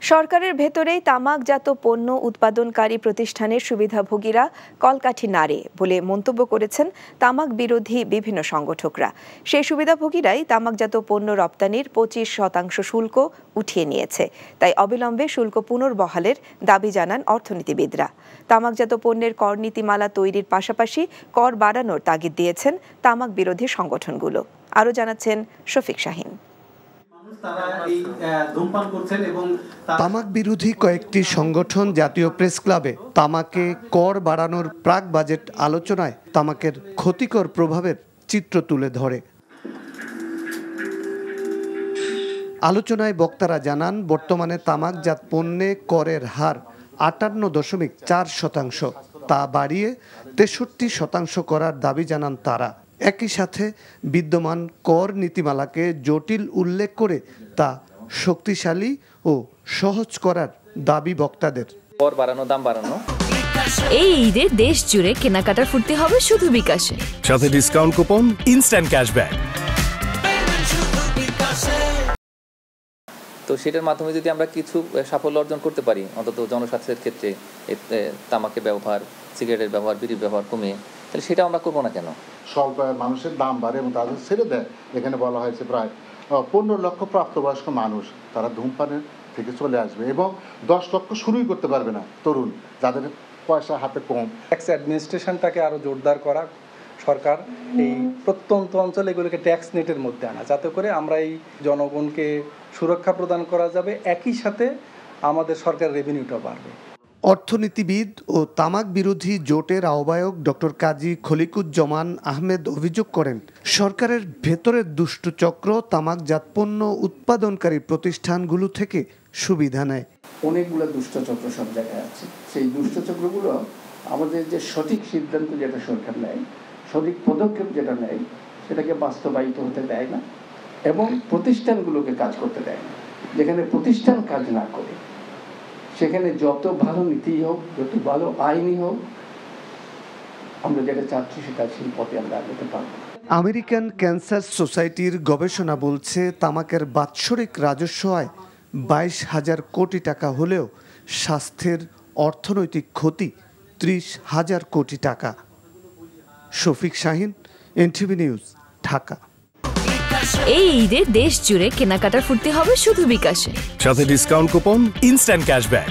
সরকারের ভেতরেই তামাকজাত পণ্য উৎপাদনকারী প্রতিষ্ঠানের সুবিধাভোগীরা কলকাঠি নাড়ে বলে মন্তব্য করেছেন তামাক বিরোধী বিভিন্ন সংগঠকরা। সেই সুবিধাভোগীরাই তামাকজাত পণ্য রপ্তানির 25% শুল্ক উঠিয়ে নিয়েছে। তাই অবিলম্বে শুল্ক পুনর্বহালের দাবি জানান অর্থনীতিবিদরা। তামাকজাত পণ্যের কর নীতিমালা তৈরির পাশাপাশি কর বাড়ানোর তাগিদ দিয়েছেন তামাক বিরোধী সংগঠনগুলো। আরও জানাচ্ছেন শফিক শাহিন। তামাক বিরোধী কয়েকটি সংগঠন জাতীয় প্রেস ক্লাবে তামাকে কর বাড়ানোর প্রাক বাজেট আলোচনায় তামাকের ক্ষতিকর প্রভাবের চিত্র তুলে ধরে। আলোচনায় বক্তারা জানান, বর্তমানে তামাকজাত পণ্যে করের হার 58.4%, তা বাড়িয়ে 63% করার দাবি জানান তারা। একই সাথে বিদ্যমান কর নীতিমালাকে জটিল উল্লেখ করে তা শক্তিশালী ও সহজ করার দাবি বক্তাদের। কর বাড়ানো, দাম বাড়ানো। এই ঈদে দেশ জুড়ে কেনাকাটার ফুর্তি হবে শুধু বিকাশে, সাথে ডিসকাউন্ট কুপন, ইনস্ট্যান্ট ক্যাশব্যাক। তো সেটার মাধ্যমে যদি আমরা কিছু সাফল্য অর্জন করতে পারি, অন্তত জনস্বাস্থ্যের ক্ষেত্রে তামাকের ব্যবহার, সিগারেটের ব্যবহার, বিড়ির ব্যবহার কমিয়ে, তাহলে সেটা আমরা করবো না কেন? সব মানুষের দাম বাড়ে এবং তাদের ছেড়ে দেয়। এখানে বলা হয়েছে প্রায় 15 লক্ষ প্রাপ্তবয়স্ক মানুষ তারা ধূমপানের থেকে চলে আসবে এবং 10 লক্ষ শুরুই করতে পারবে না তরুণ, যাদের পয়সা হাতে কম। ট্যাক্স অ্যাডমিনিস্ট্রেশনটাকে আরও জোরদার করা, সরকার এই প্রত্যন্ত অঞ্চলে এগুলোকে ট্যাক্স নেটের মধ্যে আনা, যাতে করে আমরা এই জনগণকে সুরক্ষা প্রদান করা যাবে, একই সাথে আমাদের সরকার রেভিনিউটা বাড়বে। অর্থনীতিবিদ ও তামাক বিরোধী জোটের আহ্বায়ক ডক্টর কাজী খলিকুজ্জামান আহমেদ অভিযোগ করেন, সরকারের ভেতরের দুষ্ট চক্র তামাকজাত পণ্য উৎপাদনকারী প্রতিষ্ঠানগুলো থেকে সুবিধা নেয়। অনেকগুলো দুষ্ট চক্র সব জায়গায় আছে। সেই দুষ্ট চক্রগুলো আমাদের যে সঠিক সিদ্ধান্ত যেটা সরকার নেয়, সঠিক পদক্ষেপ যেটা নেয়, সেটাকে বাস্তবায়িত হতে দেয় না এবং প্রতিষ্ঠানগুলোকে কাজ করতে দেয় না। যেখানে প্রতিষ্ঠান কাজ না করে, সেখানে যত ভালো নীতি হোক, যত ভালো আইনই হোক, আমরা যেটা চাচ্ছি সেটা সেই পথে আমরা আগাতে পারবো। আমেরিকান ক্যান্সার সোসাইটির গবেষণা বলছে, তামাকের বাৎসরিক রাজস্ব আয় 22,000 কোটি টাকা হলেও স্বাস্থ্যের অর্থনৈতিক ক্ষতি 30,000 কোটি টাকা। Shafiq Shahin, NTV news, Dhaka. এই ঈদে দেশ জুড়ে কেনাকাটার ফুর্তি হবে শুধু বিকাশে, সাথে ডিসকাউন্ট কুপন, ইনস্ট্যান্ট ক্যাশব্যাক।